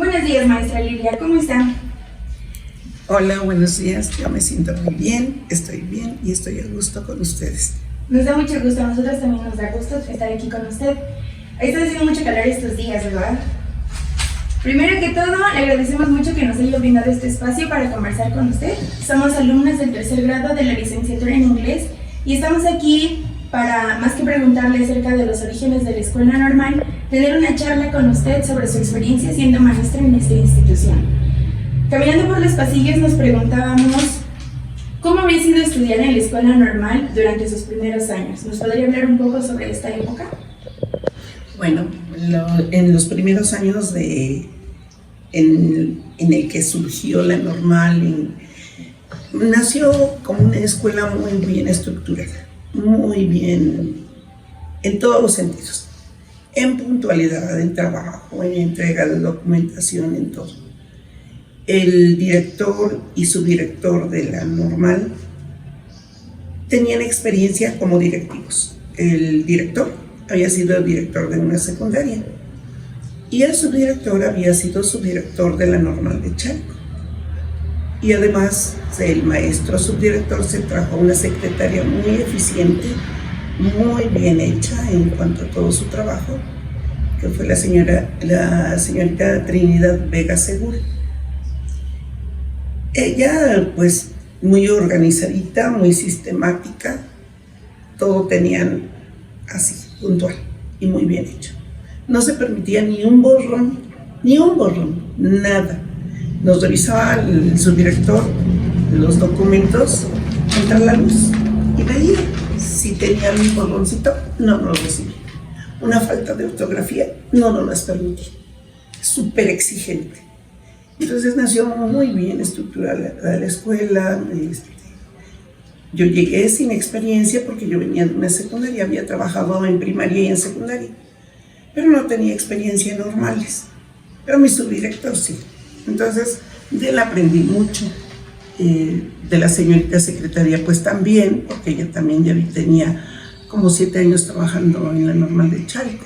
Buenos días, maestra Lilia, ¿cómo está? Hola, buenos días. Yo me siento muy bien y estoy a gusto con ustedes. Nos da mucho gusto, a nosotros también nos da gusto estar aquí con usted. Está haciendo mucho calor estos días, ¿verdad? Primero que todo, le agradecemos mucho que nos haya brindado este espacio para conversar con usted. Somos alumnas del tercer grado de la licenciatura en inglés y estamos aquí para, más que preguntarle acerca de los orígenes de la escuela normal, tener una charla con usted sobre su experiencia siendo maestra en esta institución. Caminando por los pasillos nos preguntábamos cómo habría sido estudiar en la escuela normal durante sus primeros años. ¿Nos podría hablar un poco sobre esta época? Bueno, en los primeros años en el que surgió la normal, nació como una escuela muy bien estructurada, muy bien en todos los sentidos, en puntualidad, en trabajo, en entrega de documentación, en todo. El director y subdirector de la normal tenían experiencia como directivos. El director había sido director de una secundaria y el subdirector había sido subdirector de la normal de Chalco. Y además el maestro subdirector se trajo una secretaria muy eficiente, muy bien hecha en cuanto a todo su trabajo, que fue la señorita Trinidad Vega Segura. Ella, pues, muy organizadita, muy sistemática, todo tenían así, puntual y muy bien hecho. No se permitía ni un borrón, nada. Nos revisaba el subdirector los documentos contra la luz y veía si tenían un borroncito, no nos lo recibía. Una falta de ortografía, no nos las permitía. Súper exigente. Entonces nació muy bien estructurada la escuela. Yo llegué sin experiencia porque yo venía de una secundaria, había trabajado en primaria y en secundaria, pero no tenía experiencia en normales. Pero mi subdirector sí. Entonces de él aprendí mucho. De la señorita secretaria pues también, porque ella también ya tenía como 7 años trabajando en la normal de Chalco.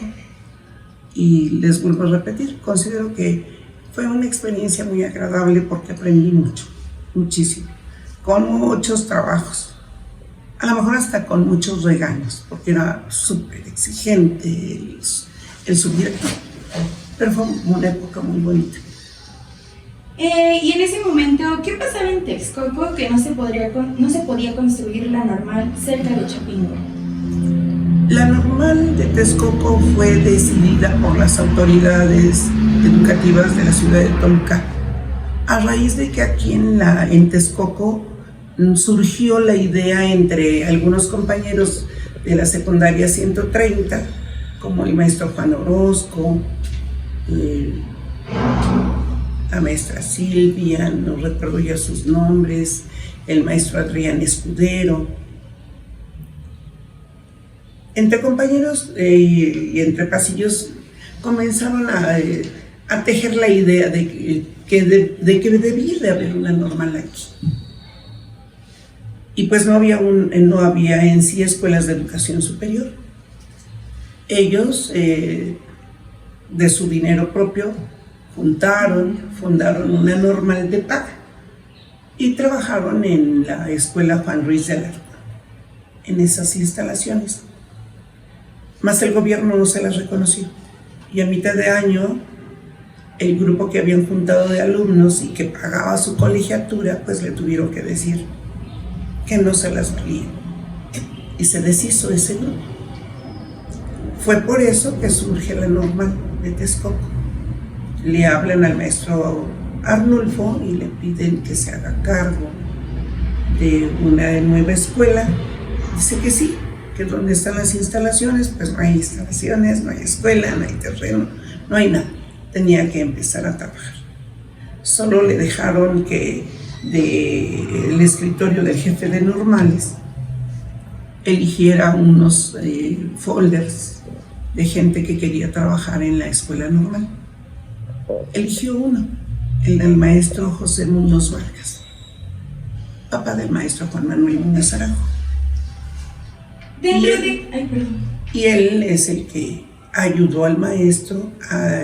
Y les vuelvo a repetir, considero que fue una experiencia muy agradable porque aprendí mucho, muchísimo, con muchos trabajos, a lo mejor hasta con muchos regaños, porque era súper exigente el subdirector, pero fue una época muy bonita. Y en ese momento, ¿qué pasaba en Texcoco que no se podía construir la normal cerca de Chapingo? La normal de Texcoco fue decidida por las autoridades educativas de la ciudad de Toluca, a raíz de que aquí en Texcoco surgió la idea entre algunos compañeros de la secundaria 130, como el maestro Juan Orozco, la maestra Silvia, no recuerdo ya sus nombres, el maestro Adrián Escudero. Entre compañeros y entre pasillos comenzaron a tejer la idea de que debía de haber una normal aquí. Y pues no había en sí escuelas de educación superior. Ellos, de su dinero propio, fundaron una normal de paga y trabajaron en la escuela Juan Ruiz de Alarcón, en esas instalaciones. Más el gobierno no se las reconoció. Y a mitad de año, el grupo que habían juntado de alumnos y que pagaba su colegiatura, pues le tuvieron que decir que no se las valía. Y se deshizo ese grupo. Fue por eso que surge la normal de Texcoco. Le hablan al maestro Arnulfo y le piden que se haga cargo de una nueva escuela. Dice que sí, que donde están las instalaciones, pues no hay instalaciones, no hay escuela, no hay terreno, no hay nada. Tenía que empezar a trabajar. Solo le dejaron que del escritorio del jefe de normales eligiera unos folders de gente que quería trabajar en la escuela normal. Eligió uno, el del maestro José Muñoz Vargas, papá del maestro Juan Manuel Muñoz Araujo. Y él es el que ayudó al maestro a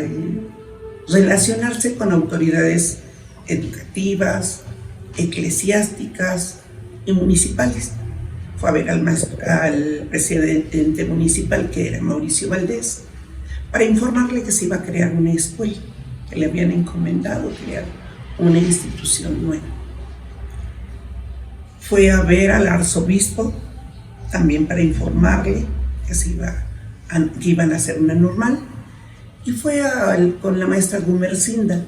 relacionarse con autoridades educativas, eclesiásticas y municipales. Fue a ver al presidente municipal, que era Mauricio Valdés, para informarle que se iba a crear una escuela, que le habían encomendado crear una institución nueva. Fue a ver al arzobispo también para informarle que iban a hacer una normal, y fue con la maestra Gumercinda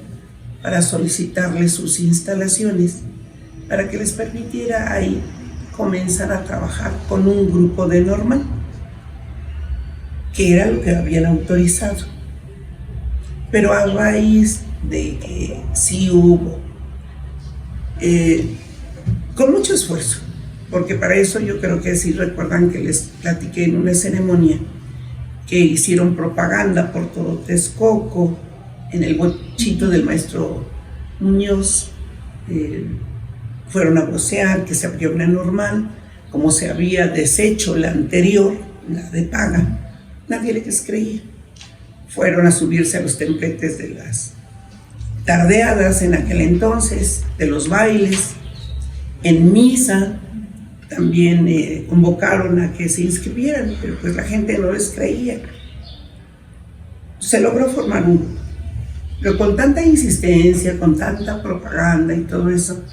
para solicitarle sus instalaciones para que les permitiera ahí comenzar a trabajar con un grupo de normal, que era lo que habían autorizado. Pero a raíz de que sí hubo, con mucho esfuerzo, porque para eso yo creo que sí recuerdan que les platiqué en una ceremonia que hicieron propaganda por todo Texcoco, en el bochito del maestro Muñoz, fueron a vocear que se abrió una normal, como se había deshecho la anterior, la de paga. Nadie les creía. Fueron a subirse a los templetes de las tardeadas en aquel entonces, de los bailes, en misa. También convocaron a que se inscribieran, pero pues la gente no les creía. Se logró formar un grupo, pero con tanta insistencia, con tanta propaganda y todo eso,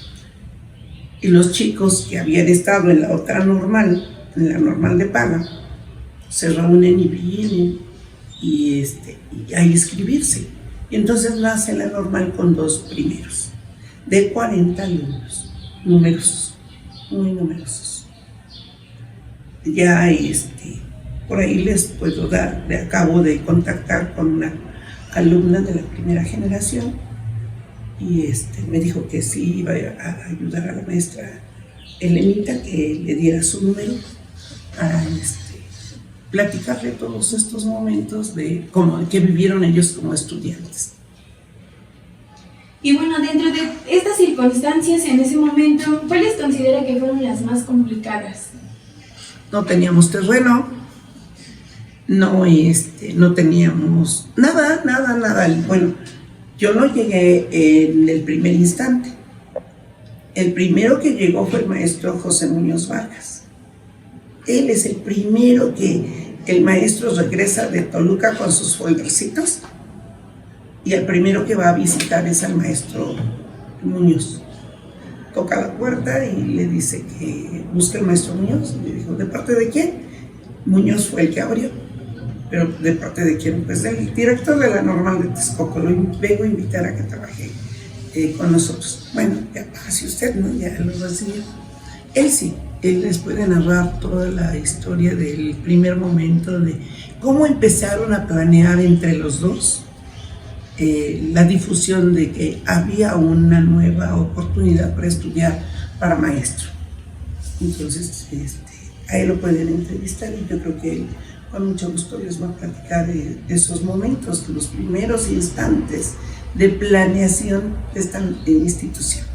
y los chicos que habían estado en la otra normal, en la normal de paga, se reúnen y vienen y a inscribirse. Y entonces nace la normal con 2 primeros, de 40 alumnos, numerosos, muy numerosos. Ya por ahí les puedo dar, acabo de contactar con una alumna de la primera generación, y me dijo que sí iba a ayudar a la maestra Elenita, que le diera su número para platicarle todos estos momentos de cómo que vivieron ellos como estudiantes. Y bueno, dentro de estas circunstancias en ese momento, ¿cuáles considera que fueron las más complicadas? No teníamos terreno, no teníamos nada. Bueno, yo no llegué en el primer instante. El primero que llegó fue el maestro José Muñoz Vargas. Él es el primero que el maestro regresa de Toluca con sus foldercitos, y el primero que va a visitar es al maestro Muñoz. Toca la puerta y le dice que busque al maestro Muñoz. Le dijo, ¿de parte de quién? Muñoz fue el que abrió. ¿Pero de parte de quién? Pues del director de la normal de Texcoco. Lo vengo a invitar a que trabaje con nosotros. Bueno, ya pase usted, ¿no? Ya lo recibió. Él sí, él les puede narrar toda la historia del primer momento, de cómo empezaron a planear entre los dos la difusión de que había una nueva oportunidad para estudiar para maestro. Entonces, a él lo pueden entrevistar, y yo creo que él con mucho gusto les va a platicar de esos momentos, los primeros instantes de planeación de esta institución.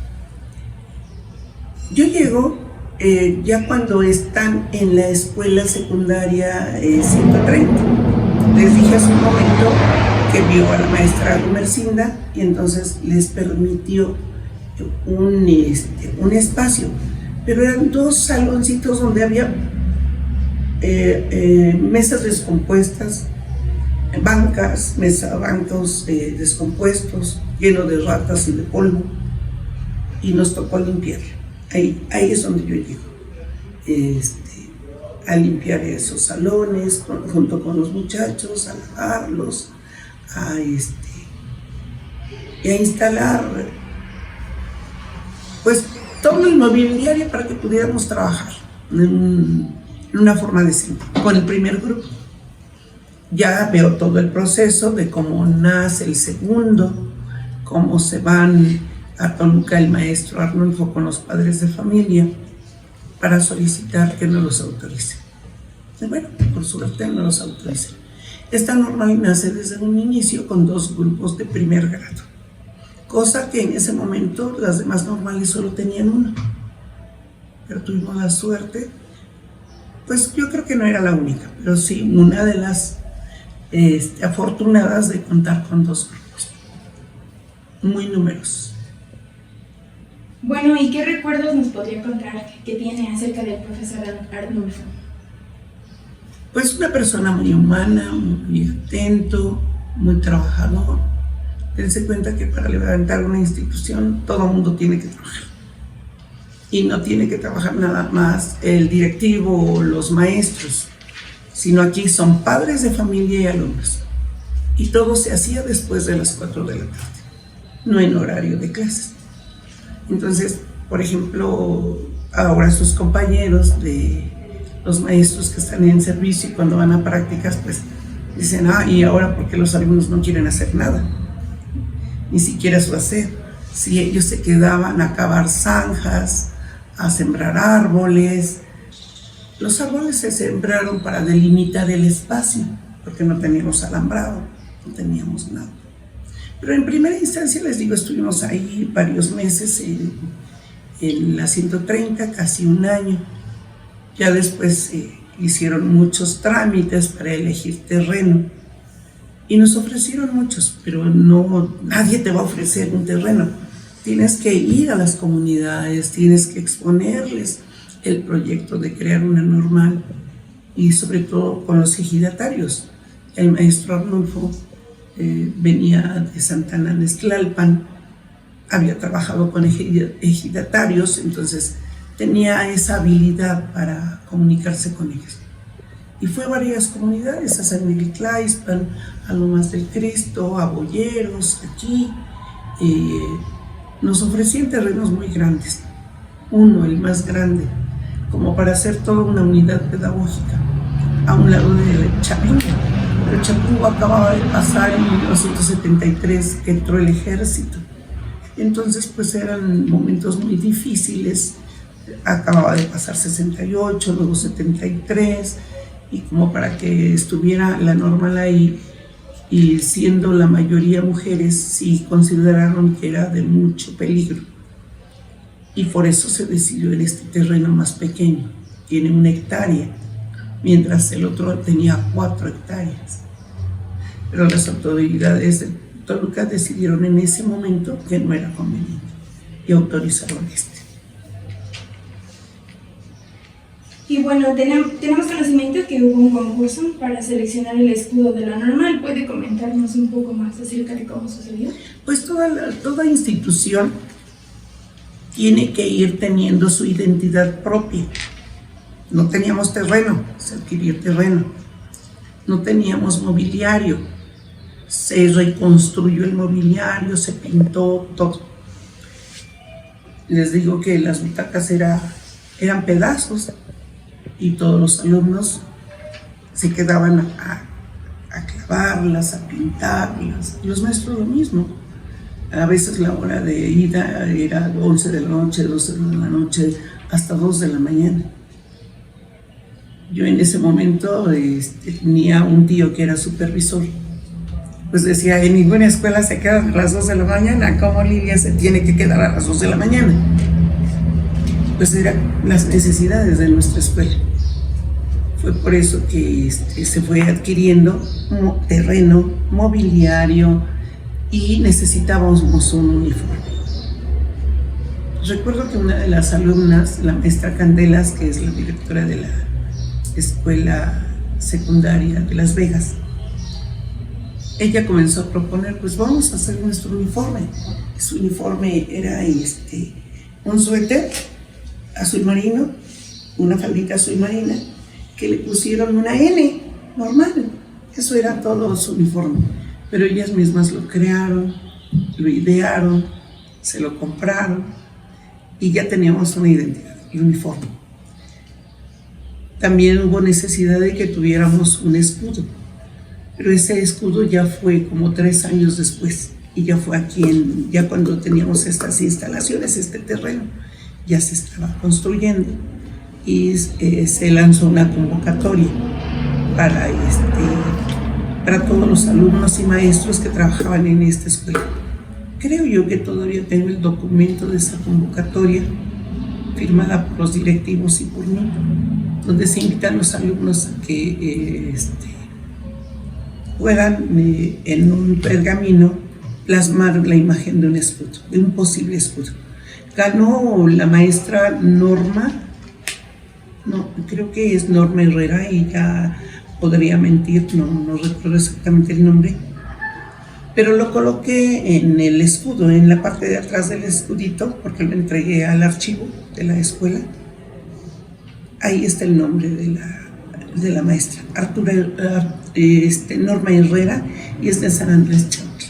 Yo llego ya cuando están en la escuela secundaria 130. Les dije hace un momento que vio a la maestra Gumercinda, y entonces les permitió un espacio, pero eran 2 saloncitos donde había mesas descompuestas, bancos descompuestos, llenos de ratas y de polvo, y nos tocó limpiar. Ahí es donde yo llego, a limpiar esos salones junto con los muchachos, a lavarlos, y a instalar pues todo el mobiliario para que pudiéramos trabajar en una forma decente con el primer grupo. Ya veo todo el proceso de cómo nace el segundo, cómo se van a Toluca el maestro Arnulfo con los padres de familia para solicitar que no los autoricen. Y bueno, por suerte no los autoricen. Esta normal nace desde un inicio con 2 grupos de primer grado, cosa que en ese momento las demás normales solo tenían 1, pero tuvimos la suerte, pues yo creo que no era la única, pero sí una de las afortunadas de contar con 2 grupos. muy numerosos. Bueno, ¿y qué recuerdos nos podría contar que tiene acerca del profesor Arnulfo? Pues una persona muy humana, muy atento, muy trabajador. Dense cuenta que para levantar una institución todo el mundo tiene que trabajar. Y no tiene que trabajar nada más el directivo o los maestros, sino aquí son padres de familia y alumnos. Y todo se hacía después de las 4 de la tarde, no en horario de clases. Entonces, por ejemplo, ahora sus compañeros de los maestros que están en servicio y cuando van a prácticas, pues dicen, ¿y ahora por qué los alumnos no quieren hacer nada? Ni siquiera su hacer. Si ellos se quedaban a cavar zanjas, a sembrar árboles. Los árboles se sembraron para delimitar el espacio, porque no teníamos alambrado, no teníamos nada. Pero en primera instancia, les digo, estuvimos ahí varios meses en la 130, casi un año. Ya después hicieron muchos trámites para elegir terreno y nos ofrecieron muchos, pero nadie te va a ofrecer un terreno. Tienes que ir a las comunidades, tienes que exponerles el proyecto de crear una normal y sobre todo con los ejidatarios. El maestro Arnulfo venía de Santana de Tlalpan, había trabajado con ejidatarios, entonces tenía esa habilidad para comunicarse con ellos. Y fue a varias comunidades, a San Miguel Tlaixpan, a Lomas del Cristo, a Boyeros, aquí. Nos ofrecían terrenos muy grandes, uno, el más grande, como para hacer toda una unidad pedagógica, a un lado de Chapingo. Pero Chapingo acababa de pasar en 1973, que entró el ejército. Entonces, pues eran momentos muy difíciles. Acababa de pasar 68, luego 73, y como para que estuviera la normal ahí, y siendo la mayoría mujeres, sí consideraron que era de mucho peligro. Y por eso se decidió en este terreno más pequeño, tiene 1 hectárea, mientras el otro tenía 4 hectáreas. Pero las autoridades de Toluca decidieron en ese momento que no era conveniente y autorizaron este. Y bueno, tenemos conocimiento que hubo un concurso para seleccionar el escudo de la normal. ¿Puede comentarnos un poco más acerca de cómo sucedió? Pues toda institución tiene que ir teniendo su identidad propia. No teníamos terreno, se adquirió terreno. No teníamos mobiliario, se reconstruyó el mobiliario, se pintó todo. Les digo que las butacas eran pedazos y todos los alumnos se quedaban a clavarlas, a pintarlas. Los maestros lo mismo. A veces la hora de ida era 11 de la noche, 12 de la noche, hasta 2 de la mañana. Yo en ese momento tenía un tío que era supervisor. Pues decía, en ninguna escuela se quedan a las 2 de la mañana. ¿Cómo Lilia se tiene que quedar a las 2 de la mañana? Pues eran las necesidades de nuestra escuela. Fue por eso que se fue adquiriendo terreno, mobiliario, y necesitábamos un uniforme. Recuerdo que una de las alumnas, la maestra Candelas, que es la directora de la escuela secundaria de Las Vegas, ella comenzó a proponer, pues vamos a hacer nuestro uniforme. Su uniforme era un suéter azul marino, una faldita azul marina, que le pusieron una N, normal. Eso era todo su uniforme. Pero ellas mismas lo crearon, lo idearon, se lo compraron y ya teníamos una identidad, el uniforme. También hubo necesidad de que tuviéramos un escudo, pero ese escudo ya fue como 3 años después y ya fue aquí, ya cuando teníamos estas instalaciones, este terreno, ya se estaba construyendo y se lanzó una convocatoria para todos los alumnos y maestros que trabajaban en esta escuela. Creo yo que todavía tengo el documento de esa convocatoria firmada por los directivos y por mí, donde se invitan a los alumnos a que puedan en un pergamino plasmar la imagen de un escudo, de un posible escudo. Ganó la maestra Norma, no, creo que es Norma Herrera, ella podría mentir, no recuerdo exactamente el nombre, pero lo coloqué en el escudo, en la parte de atrás del escudito, porque lo entregué al archivo de la escuela. Ahí está el nombre de la maestra, Norma Herrera, y es de San Andrés Chautla.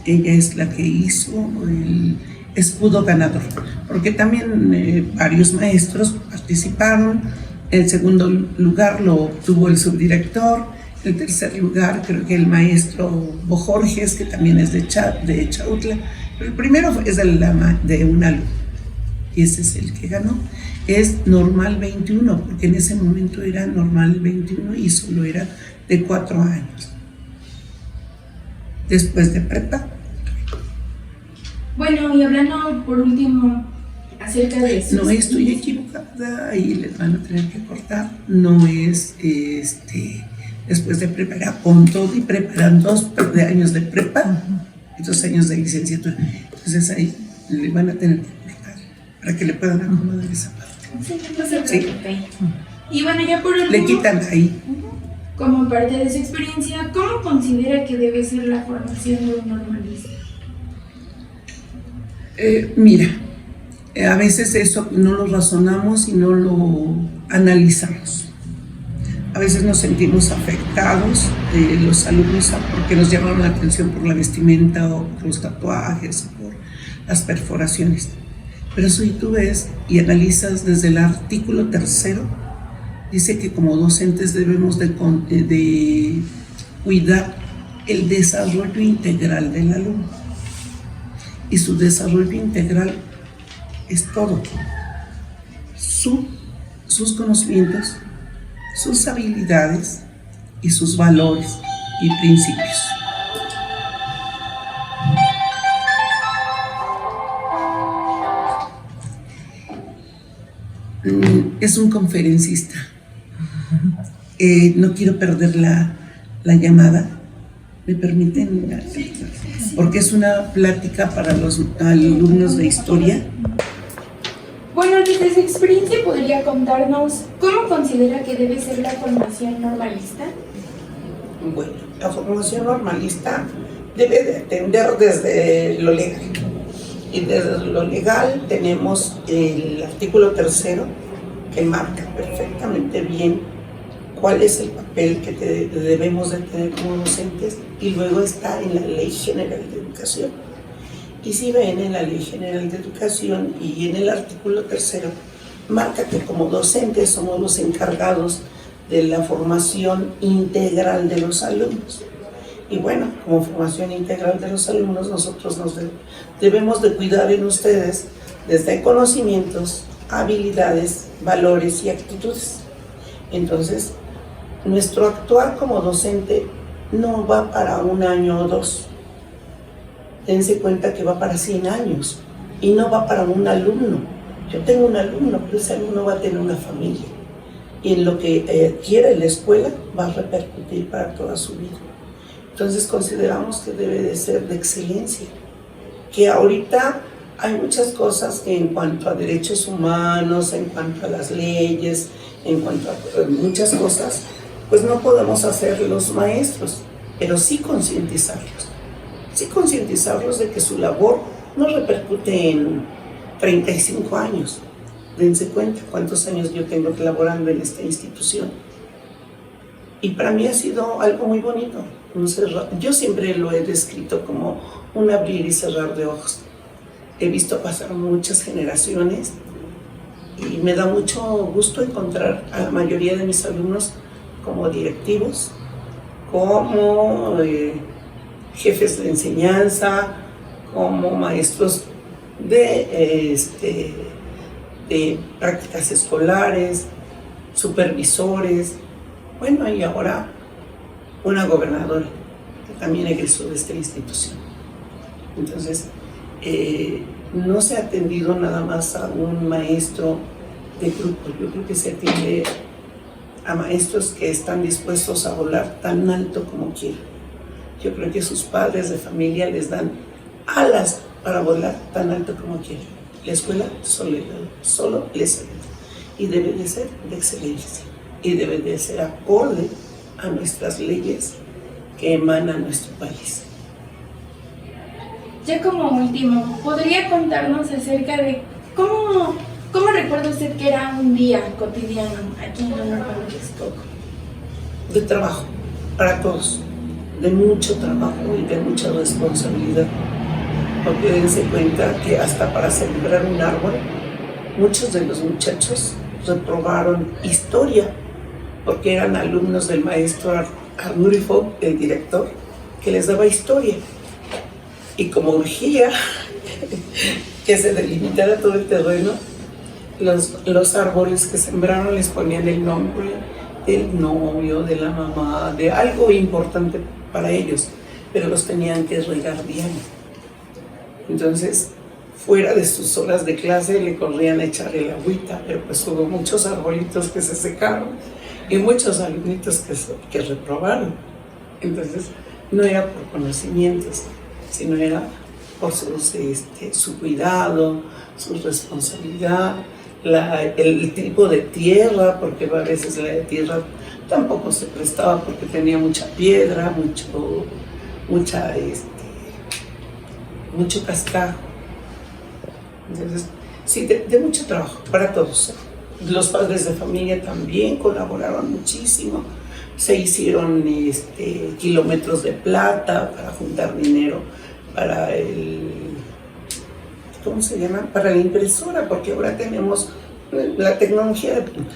Ella es la que hizo el escudo ganador, porque también varios maestros participaron. El segundo lugar lo obtuvo el subdirector, el tercer lugar creo que el maestro Bojorges, que también es de Chautla, pero el primero es de un alumno, y ese es el que ganó. Es normal 21, porque en ese momento era normal 21 y solo era de 4 años. Después de prepa. Bueno, y hablando por último acerca de eso. No estoy equivocada, ahí les van a tener que cortar. No es después de prepa, era con todo y preparan 2 años de prepa y 2 años de licenciatura. Entonces ahí le van a tener que cortar para que le puedan acomodar esa parte. Sí, no se preocupe. Y bueno, ya por último, le quitan ahí. como parte de su experiencia, ¿cómo considera que debe ser la formación de un normalista? Mira, a veces eso no lo razonamos y no lo analizamos. A veces nos sentimos afectados, los alumnos, porque nos llamaron la atención por la vestimenta o por los tatuajes o por las perforaciones. Pero si tú ves y analizas desde el artículo 3, dice que como docentes debemos de cuidar el desarrollo integral del alumno. Y su desarrollo integral es todo. Sus conocimientos, sus habilidades y sus valores y principios. Es un conferencista. No quiero perder la llamada. ¿Me permiten? Porque es una plática para los alumnos de historia. Bueno, desde su experiencia, ¿podría contarnos cómo considera que debe ser la formación normalista? Bueno, la formación normalista debe de atender desde lo legal. Y desde lo legal tenemos el artículo 3 que marca perfectamente bien cuál es el papel que debemos de tener como docentes, y luego está en la Ley General de Educación. Y si ven en la Ley General de Educación y en el artículo 3 marca que como docentes somos los encargados de la formación integral de los alumnos. Y bueno, como formación integral de los alumnos, nosotros debemos de cuidar en ustedes desde conocimientos, habilidades, valores y actitudes. Entonces, nuestro actuar como docente no va para 1 año o 2. Dense cuenta que va para 100 años y no va para un alumno. Yo tengo un alumno, pero ese alumno va a tener una familia. Y en lo que adquiere en la escuela va a repercutir para toda su vida. Entonces consideramos que debe de ser de excelencia. Que ahorita hay muchas cosas que en cuanto a derechos humanos, en cuanto a las leyes, en cuanto a muchas cosas, pues no podemos hacer los maestros, pero sí concientizarlos. Sí concientizarlos de que su labor no repercute en 35 años. Dense cuenta cuántos años yo tengo laborando en esta institución. Y para mí ha sido algo muy bonito. Yo siempre lo he descrito como un abrir y cerrar de ojos. He visto pasar muchas generaciones y me da mucho gusto encontrar a la mayoría de mis alumnos como directivos, como jefes de enseñanza, como maestros de prácticas escolares, supervisores, bueno, y ahora una gobernadora que también egresó de esta institución. Entonces, no se ha atendido nada más a un maestro de grupo, yo creo que se atiende a maestros que están dispuestos a volar tan alto como quieran. Yo creo que sus padres de familia les dan alas para volar tan alto como quieren. La escuela solo les ayuda y debe de ser de excelencia y debe de ser acorde a nuestras leyes que emanan nuestro país. Ya como último, ¿podría contarnos acerca de cómo recuerda usted que era un día cotidiano aquí en Honor Palo Texcoco? De trabajo, para todos, de mucho trabajo y de mucha responsabilidad. Porque dense cuenta que hasta para sembrar un árbol, muchos de los muchachos reprobaron historia, porque eran alumnos del maestro Arnulfo, el director, que les daba historia. Y como urgía que se delimitara todo el terreno, los árboles que sembraron les ponían el nombre del novio, de la mamá, de algo importante para ellos, pero los tenían que regar diario. Entonces, fuera de sus horas de clase le corrían a echar el agüita, pero pues hubo muchos arbolitos que se secaron y muchos alumnitos que reprobaron. Entonces, no era por conocimientos, sino era por su cuidado, su responsabilidad, el tipo de tierra, porque a veces la tierra tampoco se prestaba porque tenía mucha piedra, mucho cascajo. Entonces, sí, de mucho trabajo para todos. Los padres de familia también colaboraron muchísimo. Se hicieron kilómetros de plata para juntar dinero para ¿cómo se llama? Para la impresora, porque ahora tenemos la tecnología de punta.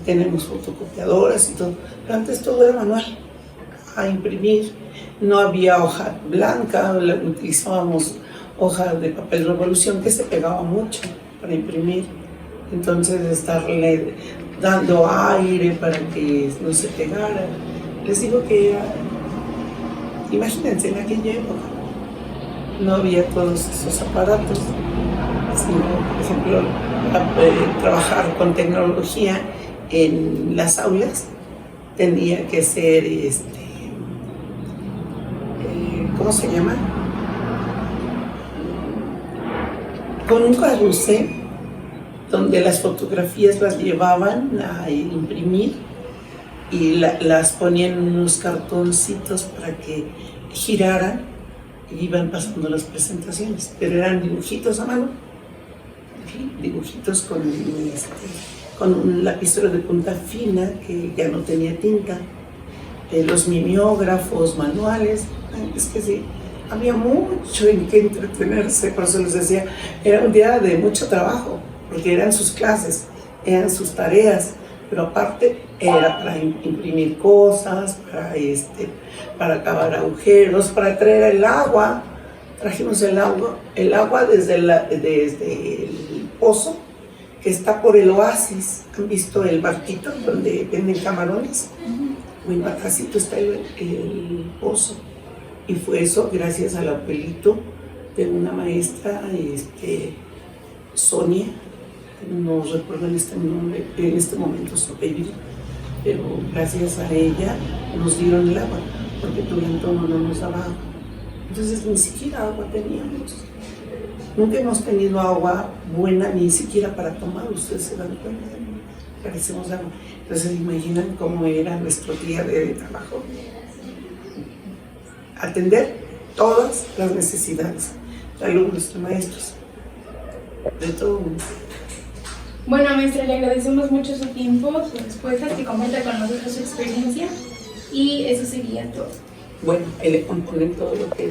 Tenemos fotocopiadoras y todo, pero antes todo era manual, a imprimir. No había hoja blanca, utilizábamos hoja de papel revolución que se pegaba mucho para imprimir. Entonces, estarle dando aire para que no se pegara. Les digo que era, imagínense, en aquella época no había todos esos aparatos, sino, por ejemplo, trabajar con tecnología en las aulas tenía que ser, ¿cómo se llama? Con un carrusel donde las fotografías las llevaban a imprimir y las ponían en unos cartoncitos para que giraran y iban pasando las presentaciones, pero eran dibujitos a mano, ¿sí? Dibujitos con un lapicero de punta fina que ya no tenía tinta, los mimeógrafos manuales. Es que sí, había mucho en qué entretenerse, por eso les decía, era un día de mucho trabajo, porque eran sus clases, eran sus tareas, pero aparte era para imprimir cosas, para acabar agujeros, para traer el agua. Trajimos el agua desde el pozo que está por el oasis. ¿Han visto el barquito donde venden camarones? Muy atrásito está el pozo. Y fue eso gracias al abuelito de una maestra, Sonia, no recuerdo en este momento su apellido, pero gracias a ella nos dieron el agua, porque todo el entorno no nos daba agua. Entonces ni siquiera agua teníamos. Nunca hemos tenido agua buena, ni siquiera para tomar, ustedes se dan cuenta, carecemos de agua. Entonces imaginan cómo era nuestro día de trabajo. Atender todas las necesidades de alumnos, de maestros, de todo el mundo. Bueno, maestra, le agradecemos mucho su tiempo, sus respuestas, que comenta con nosotros su experiencia, y eso sería todo. Bueno, ahí le componen todo lo que